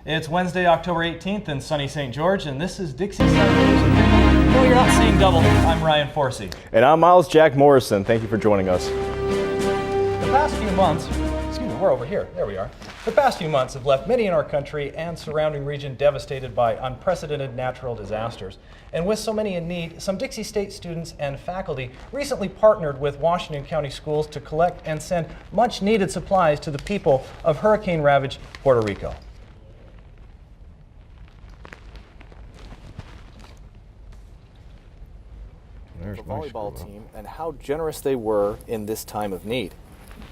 It's Wednesday, October 18th in sunny St. George, and this is Dixie Sundays. No, you're not seeing double. I'm Ryan Forsey. And I'm Miles Jack Morrison. Thank you for joining us. The past few months, we're over here. There we are. The past few months have left many in our country and surrounding region devastated by unprecedented natural disasters. And with so many in need, some Dixie State students and faculty recently partnered with Washington County Schools to collect and send much needed supplies to the people of hurricane-ravaged Puerto Rico. The volleyball team and how generous they were in this time of need.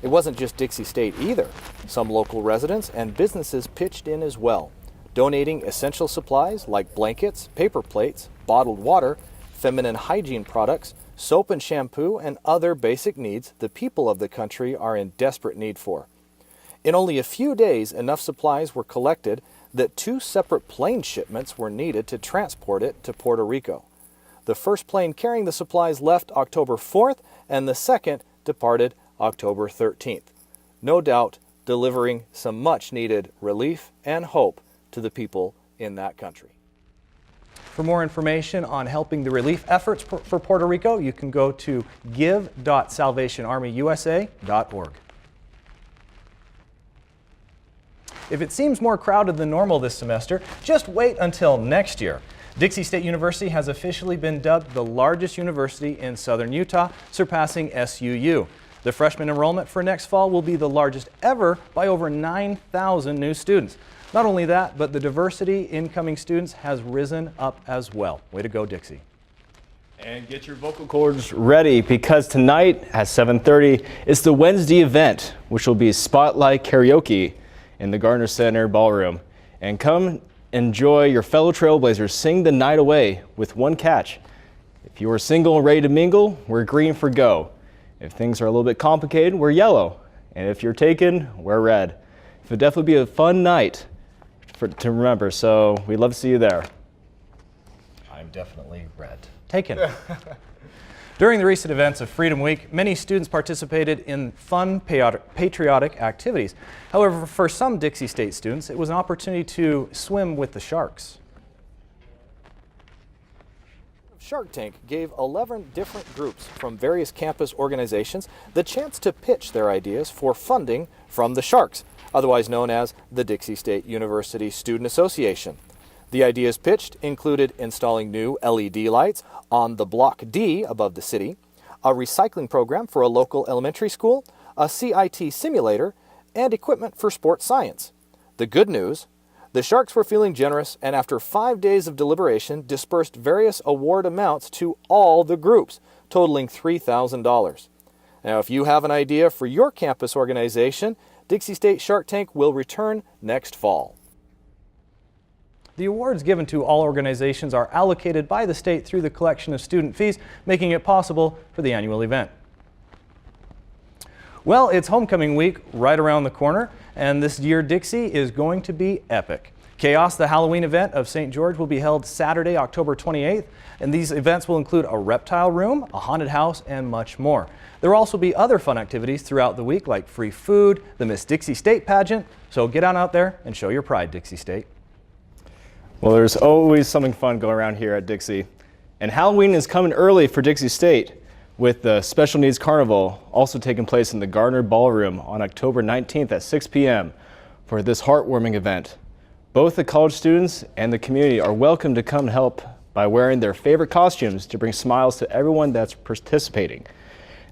It wasn't just Dixie State either. Some local residents and businesses pitched in as well, donating essential supplies like blankets, paper plates, bottled water, feminine hygiene products, soap and shampoo, and other basic needs the people of the country are in desperate need for. In only a few days, enough supplies were collected that 2 separate plane shipments were needed to transport it to Puerto Rico. The first plane carrying the supplies left October 4th, and the second departed October 13th. No doubt delivering some much-needed relief and hope to the people in that country. For more information on helping the relief efforts for Puerto Rico, you can go to give.salvationarmyusa.org. If it seems more crowded than normal this semester, just wait until next year. Dixie State University has officially been dubbed the largest university in southern Utah, surpassing SUU. The freshman enrollment for next fall will be the largest ever by over 9,000 new students. Not only that, but the diversity incoming students has risen up as well. Way to go, Dixie. And get your vocal cords ready, because tonight at 7:30 is the Wednesday event, which will be Spotlight Karaoke in the Gardner Center Ballroom. And come enjoy your fellow Trailblazers sing the night away with one catch. If you are single and ready to mingle, we're green for go. If things are a little bit complicated, we're yellow. And if you're taken, we're red. It'll definitely be a fun night to remember, so we'd love to see you there. I'm definitely red. Taken. During the recent events of Freedom Week, many students participated in fun patriotic activities. However, for some Dixie State students, it was an opportunity to swim with the sharks. Shark Tank gave 11 different groups from various campus organizations the chance to pitch their ideas for funding from the Sharks, otherwise known as the Dixie State University Student Association. The ideas pitched included installing new LED lights on the Block D above the city, a recycling program for a local elementary school, a CIT simulator, and equipment for sports science. The good news: the Sharks were feeling generous, and after 5 days of deliberation, dispersed various award amounts to all the groups, totaling $3,000. Now, if you have an idea for your campus organization, Dixie State Shark Tank will return next fall. The awards given to all organizations are allocated by the state through the collection of student fees, making it possible for the annual event. Well, it's homecoming week right around the corner, and this year Dixie is going to be epic. Chaos, the Halloween event of St. George, will be held Saturday, October 28th, and these events will include a reptile room, a haunted house, and much more. There will also be other fun activities throughout the week, like free food, the Miss Dixie State pageant, so get on out there and show your pride, Dixie State. Well, there's always something fun going around here at Dixie. And Halloween is coming early for Dixie State, with the Special Needs Carnival also taking place in the Gardner Ballroom on October 19th at 6 p.m. for this heartwarming event. Both the college students and the community are welcome to come help by wearing their favorite costumes to bring smiles to everyone that's participating.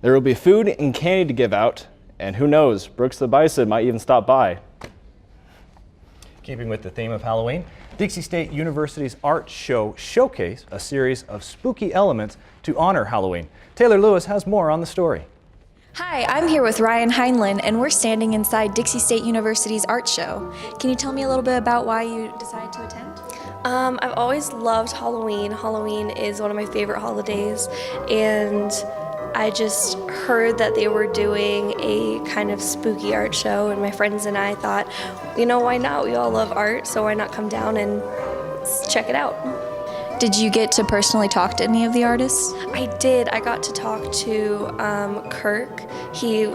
There will be food and candy to give out, and who knows, Brooks the Bison might even stop by. Keeping with the theme of Halloween, Dixie State University's Art Show showcase a series of spooky elements to honor Halloween. Taylor Lewis has more on the story. Hi, I'm here with Ryan Heinlein, and we're standing inside Dixie State University's art show. Can you tell me a little bit about why you decided to attend? I've always loved Halloween. Halloween is one of my favorite holidays, and I just heard that they were doing a kind of spooky art show, and my friends and I thought, you know, why not? We all love art, so why not come down and check it out? Did you get to personally talk to any of the artists? I did. I got to talk to Kirk. He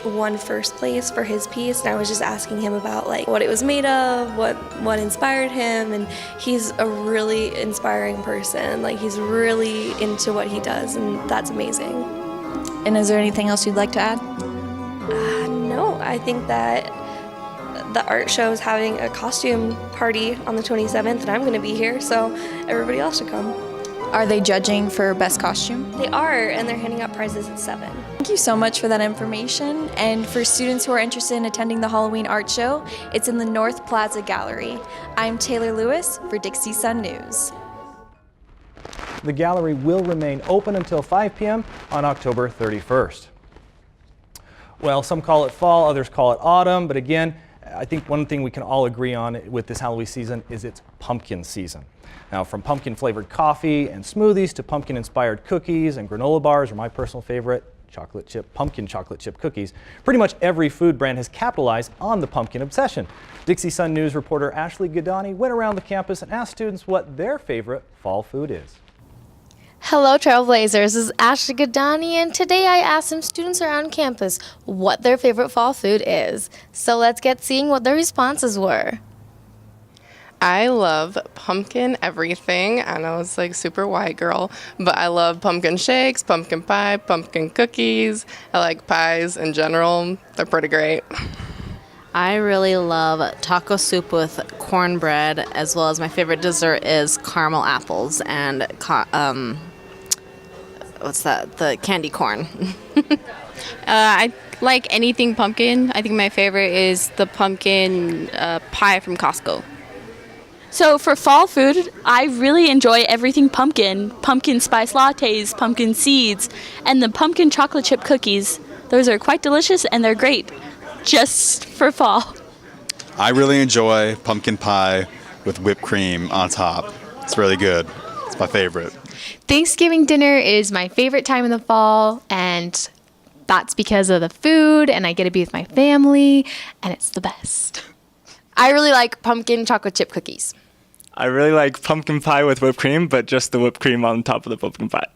won first place for his piece, and I was just asking him about like what it was made of, what inspired him, and he's a really inspiring person. Like he's really into what he does, and that's amazing. And is there anything else you'd like to add? No, I think that the art show is having a costume party on the 27th, and I'm going to be here, so everybody else should come. Are they judging for best costume? They are, and they're handing out prizes at 7. Thank you so much for that information. And for students who are interested in attending the Halloween art show, it's in the North Plaza Gallery. I'm Taylor Lewis for Dixie Sun News. The gallery will remain open until 5 p.m. on October 31st. Well, some call it fall, others call it autumn, but again, I think one thing we can all agree on with this Halloween season is it's pumpkin season. Now, from pumpkin-flavored coffee and smoothies to pumpkin-inspired cookies and granola bars, or my personal favorite, pumpkin chocolate chip cookies, pretty much every food brand has capitalized on the pumpkin obsession. Dixie Sun News reporter Ashley Gadani went around the campus and asked students what their favorite fall food is. Hello Trailblazers, this is Ashley Gadani, and today I asked some students around campus what their favorite fall food is. So let's get seeing what their responses were. I love pumpkin everything. I know it's like super white girl, but I love pumpkin shakes, pumpkin pie, pumpkin cookies. I like pies in general. They're pretty great. I really love taco soup with cornbread, as well as my favorite dessert is caramel apples and the candy corn. I like anything pumpkin. I think my favorite is the pumpkin pie from Costco. So for fall food, I really enjoy everything pumpkin. Pumpkin spice lattes, pumpkin seeds, and the pumpkin chocolate chip cookies. Those are quite delicious and they're great just for fall. I really enjoy pumpkin pie with whipped cream on top. It's really good. It's my favorite. Thanksgiving dinner is my favorite time in the fall, and that's because of the food, and I get to be with my family, and it's the best. I really like pumpkin chocolate chip cookies. I really like pumpkin pie with whipped cream, but just the whipped cream on top of the pumpkin pie.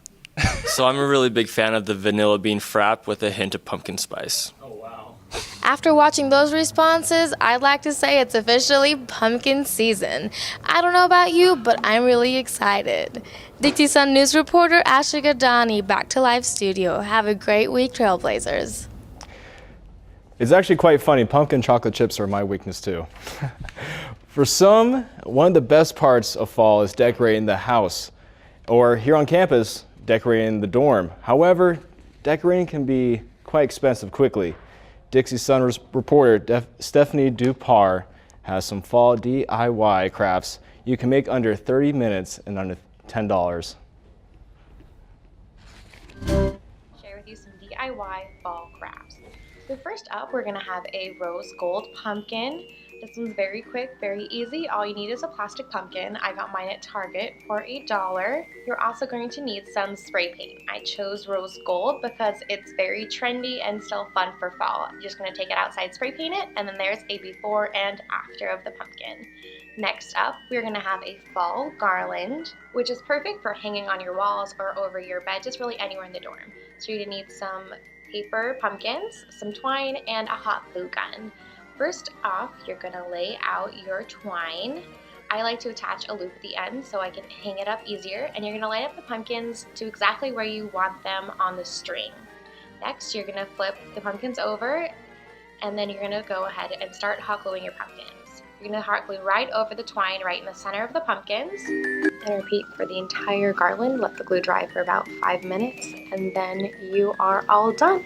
So I'm a really big fan of the vanilla bean frap with a hint of pumpkin spice. Oh, wow. After watching those responses, I'd like to say it's officially pumpkin season. I don't know about you, but I'm really excited. Dixie Sun News reporter Ashley Gadani, back to live studio. Have a great week, Trailblazers. It's actually quite funny. Pumpkin chocolate chips are my weakness too. For some, one of the best parts of fall is decorating the house, or here on campus, decorating the dorm. However, decorating can be quite expensive quickly. Dixie Sun reporter Stephanie Dupar has some fall DIY crafts you can make under 30 minutes and under $10. Share with you some DIY fall crafts. So first up, we're going to have a rose gold pumpkin. This one's very quick, very easy. All you need is a plastic pumpkin. I got mine at Target for $1. You're also going to need some spray paint. I chose rose gold because it's very trendy and still fun for fall. You're just going to take it outside, spray paint it, and then there's a before and after of the pumpkin. Next up, we're going to have a fall garland, which is perfect for hanging on your walls or over your bed, just really anywhere in the dorm. So you're going to need some paper pumpkins, some twine, and a hot glue gun. First off, you're going to lay out your twine. I like to attach a loop at the end so I can hang it up easier, and you're going to line up the pumpkins to exactly where you want them on the string. Next, you're going to flip the pumpkins over, and then you're going to go ahead and start hot gluing your pumpkins. You're going to hot glue right over the twine right in the center of the pumpkins, and repeat for the entire garland. Let the glue dry for about 5 minutes, and then you are all done.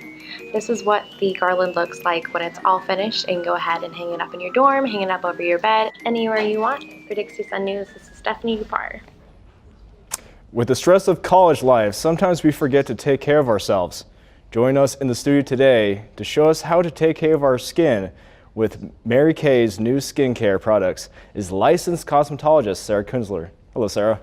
This is what the garland looks like when it's all finished, and go ahead and hang it up in your dorm, hang it up over your bed, anywhere you want. For Dixie Sun News, this is Stephanie Dupar. With the stress of college life, sometimes we forget to take care of ourselves. Join us in the studio today to show us how to take care of our skin with Mary Kay's new skincare products is licensed cosmetologist Sarah Kunzler. Hello, Sarah.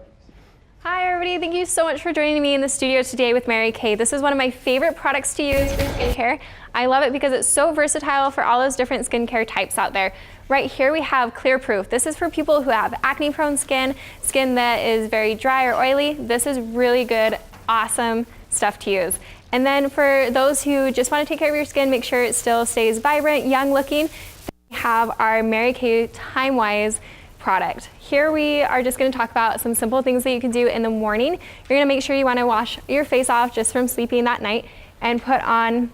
Hi, everybody. Thank you so much for joining me in the studio today with Mary Kay. This is one of my favorite products to use for skincare. I love it because it's so versatile for all those different skincare types out there. Right here we have Clear Proof. This is for people who have acne-prone skin, skin that is very dry or oily. This is really good, awesome stuff to use. And then for those who just want to take care of your skin, make sure it still stays vibrant, young looking, we have our Mary Kay Time Wise product. Here we are just going to talk about some simple things that you can do in the morning. You're going to make sure you want to wash your face off just from sleeping that night and put on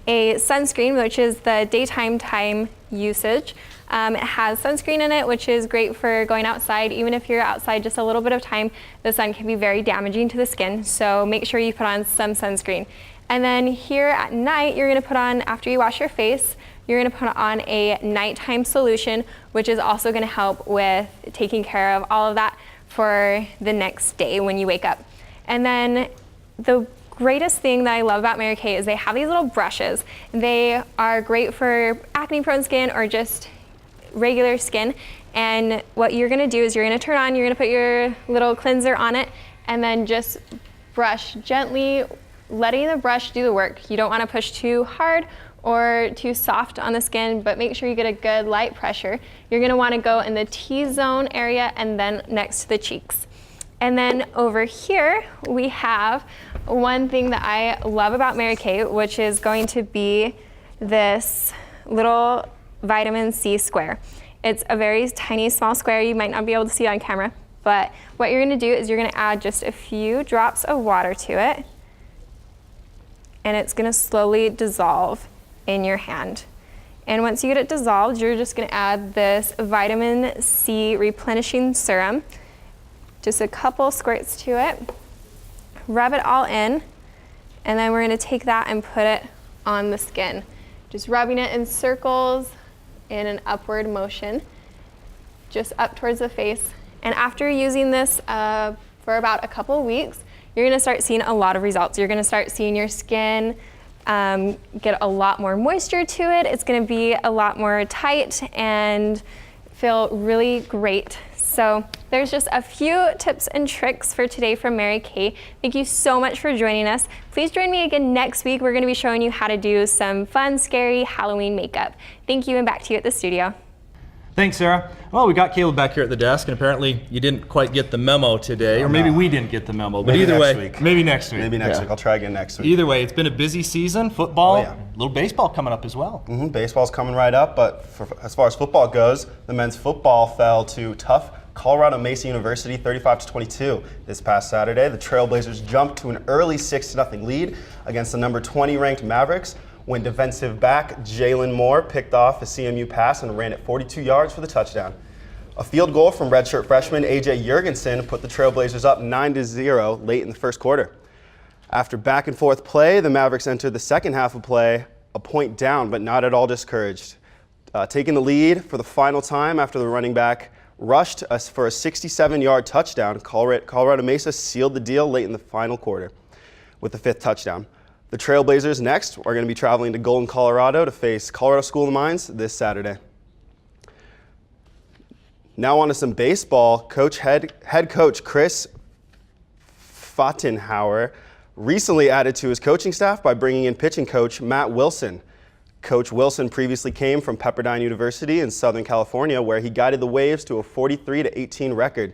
a sunscreen, which is the daytime time usage. It has sunscreen in it, which is great for going outside. Even if you're outside just a little bit of time, the sun can be very damaging to the skin. So make sure you put on some sunscreen. And then here at night, you're going to put on, after you wash your face, you're going to put on a nighttime solution, which is also going to help with taking care of all of that for the next day when you wake up. And then the greatest thing that I love about Mary Kay is they have these little brushes. They are great for acne-prone skin or just regular skin. And what you're going to do is you're going to turn on, you're going to put your little cleanser on it, and then just brush gently, letting the brush do the work. You don't want to push too hard or too soft on the skin, but make sure you get a good light pressure. You're going to want to go in the T-zone area and then next to the cheeks. And then over here, we have one thing that I love about Mary Kay, which is going to be this little vitamin C square. It's a very tiny, small square. You might not be able to see it on camera, but what you're gonna do is you're gonna add just a few drops of water to it, and it's gonna slowly dissolve in your hand. And once you get it dissolved, you're just gonna add this vitamin C replenishing serum, just a couple squirts to it, rub it all in, and then we're gonna take that and put it on the skin. Just rubbing it in circles in an upward motion, just up towards the face. And after using this for about a couple weeks, you're gonna start seeing a lot of results. You're gonna start seeing your skin get a lot more moisture to it. It's gonna be a lot more tight and feel really great. So there's just a few tips and tricks for today from Mary Kay. Thank you so much for joining us. Please join me again next week. We're gonna be showing you how to do some fun, scary Halloween makeup. Thank you, and back to you at the studio. Thanks, Sarah. Well, we got Caleb back here at the desk, and apparently you didn't quite get the memo today, or maybe we didn't get the memo, but either way, maybe next week. Maybe next week. I'll try again next week. Either way, it's been a busy season. Football, a little baseball coming up as well. Baseball's coming right up, but as far as football goes, the men's football fell to tough Colorado Mesa University 35-22 this past Saturday. The Trailblazers jumped to an early 6-0 lead against the number 20 ranked Mavericks when defensive back Jalen Moore picked off a CMU pass and ran it 42 yards for the touchdown. A field goal from redshirt freshman AJ Jurgensen put the Trailblazers up 9-0 late in the first quarter. After back and forth play, the Mavericks entered the second half of play a point down, but not at all discouraged. Taking the lead for the final time after the running back rushed us for a 67-yard touchdown, Colorado Mesa sealed the deal late in the final quarter with the 5th touchdown. The Trailblazers next are going to be traveling to Golden, Colorado to face Colorado School of Mines this Saturday. Now on to some baseball. Head coach Chris Fattenhauer recently added to his coaching staff by bringing in pitching coach Matt Wilson. Coach Wilson previously came from Pepperdine University in Southern California, where he guided the Waves to a 43-18 record,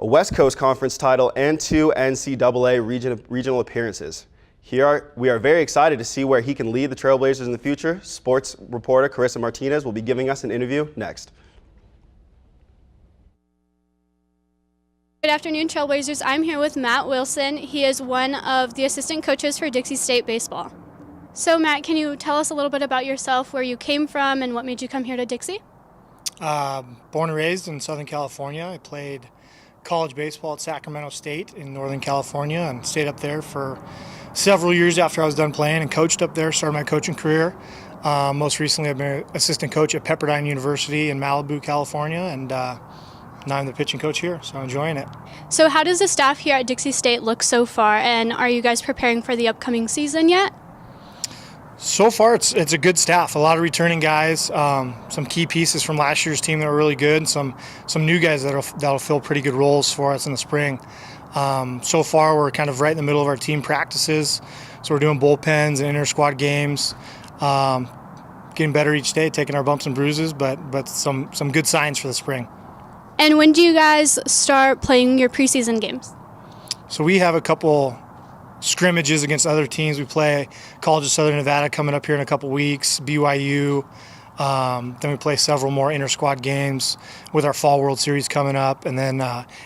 a West Coast Conference title, and 2 NCAA regional appearances. We are very excited to see where he can lead the Trailblazers in the future. Sports reporter Carissa Martinez will be giving us an interview next. Good afternoon, Trailblazers. I'm here with Matt Wilson. He is one of the assistant coaches for Dixie State Baseball. So Matt, can you tell us a little bit about yourself, where you came from, and what made you come here to Dixie? Born and raised in Southern California. I played college baseball at Sacramento State in Northern California and stayed up there for several years after I was done playing and coached up there, started my coaching career. Most recently, I've been an assistant coach at Pepperdine University in Malibu, California, and now I'm the pitching coach here, so I'm enjoying it. So how does the staff here at Dixie State look so far, and are you guys preparing for the upcoming season yet? So far, it's a good staff. A lot of returning guys, some key pieces from last year's team that are really good, and some new guys that'll fill pretty good roles for us in the spring. So far, we're kind of right in the middle of our team practices, so we're doing bullpens and inter-squad games, getting better each day, taking our bumps and bruises, but some good signs for the spring. And when do you guys start playing your preseason games? So we have a couple scrimmages against other teams. We play College of Southern Nevada coming up here in a couple weeks, BYU. Then we play several more inter-squad games with our Fall World Series coming up. And then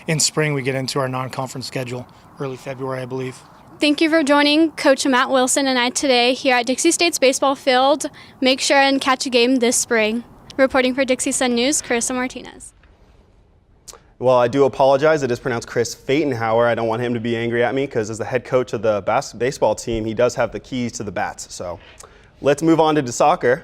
in spring, we get into our non-conference schedule, early February, I believe. Thank you for joining Coach Matt Wilson and I today here at Dixie State's baseball field. Make sure and catch a game this spring. Reporting for Dixie Sun News, Carissa Martinez. Well, I do apologize. It is pronounced Chris Fatenhauer. I don't want him to be angry at me because as the head coach of the baseball team, he does have the keys to the bats. So let's move on to soccer.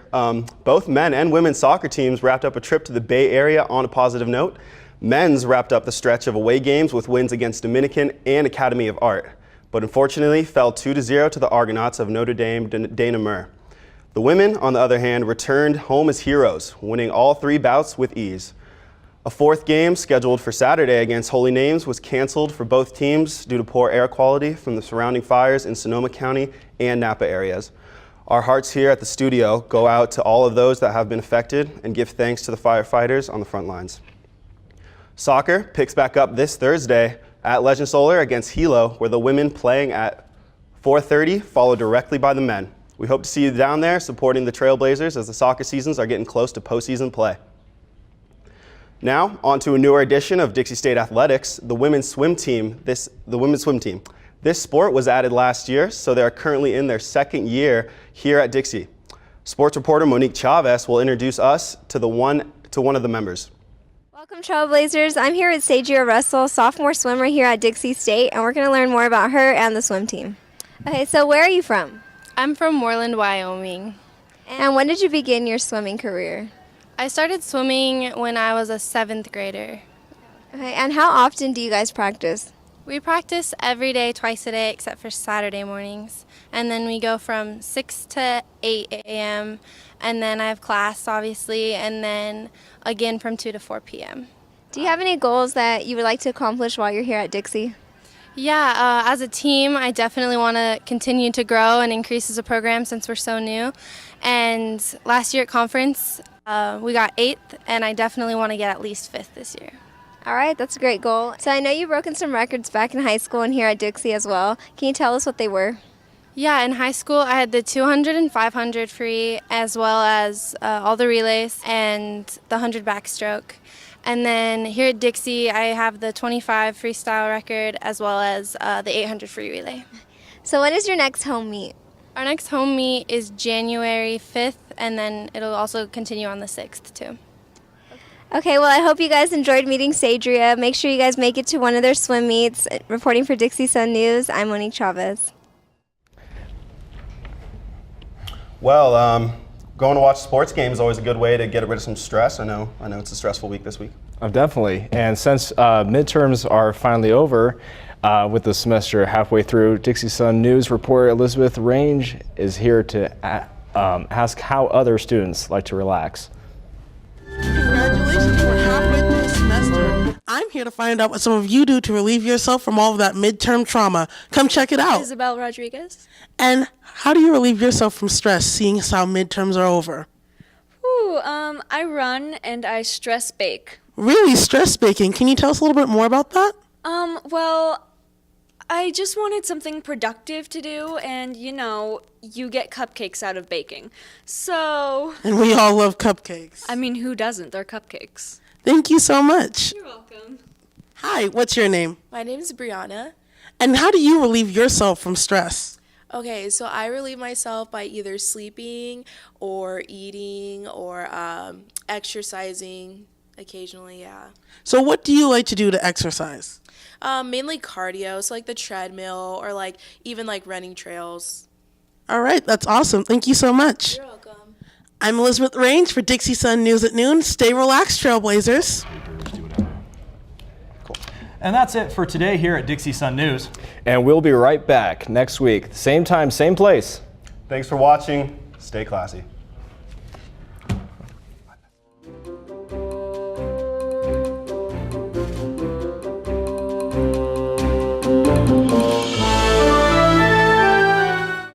Both men and women's soccer teams wrapped up a trip to the Bay Area on a positive note. Men's wrapped up the stretch of away games with wins against Dominican and Academy of Art, but unfortunately fell 2-0 to the Argonauts of Notre Dame Dana Mur. The women, on the other hand, returned home as heroes, winning all 3 bouts with ease. A 4th game scheduled for Saturday against Holy Names was canceled for both teams due to poor air quality from the surrounding fires in Sonoma County and Napa areas. Our hearts here at the studio go out to all of those that have been affected and give thanks to the firefighters on the front lines. Soccer picks back up this Thursday at Legend Solar against Hilo, where the women playing at 4:30 follow directly by the men. We hope to see you down there supporting the Trailblazers as the soccer seasons are getting close to postseason play. Now, on to a newer edition of Dixie State Athletics, the women's swim team. This sport was added last year, so they are currently in their 2nd year here at Dixie. Sports reporter Monique Chavez will introduce us to one of the members. Welcome, Trailblazers. I'm here with Sadria Russell, sophomore swimmer here at Dixie State, and we're going to learn more about her and the swim team. Okay, so where are you from? I'm from Moreland, Wyoming. And when did you begin your swimming career? I started swimming when I was a 7th grader. Okay, and how often do you guys practice? We practice every day, twice a day, except for Saturday mornings. And then we go from 6 to 8 a.m., and then I have class, obviously, and then again from 2 to 4 p.m. Do you have any goals that you would like to accomplish while you're here at Dixie? Yeah, as a team, I definitely want to continue to grow and increase as a program since we're so new. And last year at conference, we got 8th, and I definitely want to get at least 5th this year. All right, that's a great goal. So I know you've broken some records back in high school and here at Dixie as well. Can you tell us what they were? Yeah, in high school I had the 200 and 500 free, as well as all the relays and the 100 backstroke. And then here at Dixie I have the 25 freestyle record, as well as the 800 free relay. So when is your next home meet? Our next home meet is January 5th, and then it'll also continue on the 6th too. Okay, well, I hope you guys enjoyed meeting Sadria. Make sure you guys make it to one of their swim meets. Reporting for Dixie Sun News, I'm Monique Chavez. Well, going to watch sports games is always a good way to get rid of some stress. I know it's a stressful week this week. Oh, definitely. And since midterms are finally over, with the semester halfway through, Dixie Sun News reporter Elizabeth Range is here to ask how other students like to relax. Congratulations, we're halfway through the semester. I'm here to find out what some of you do to relieve yourself from all of that midterm trauma. Come check it out. Isabel Rodriguez. And how do you relieve yourself from stress, seeing as how midterms are over? I run and I stress bake. Really, stress baking? Can you tell us a little bit more about that? Well, I just wanted something productive to do, and you get cupcakes out of baking. So. And we all love cupcakes. I mean, who doesn't? They're cupcakes. Thank you so much. You're welcome. Hi, what's your name? My name is Brianna. And how do you relieve yourself from stress? Okay, so I relieve myself by either sleeping or eating or exercising occasionally, yeah. So what do you like to do to exercise? Mainly cardio, so like the treadmill or like even like running trails. All right, that's awesome. Thank you so much. You're welcome. I'm Elizabeth Range for Dixie Sun News at Noon. Stay relaxed, Trailblazers. And that's it for today here at Dixie Sun News. And we'll be right back next week, same time, same place. Thanks for watching. Stay classy.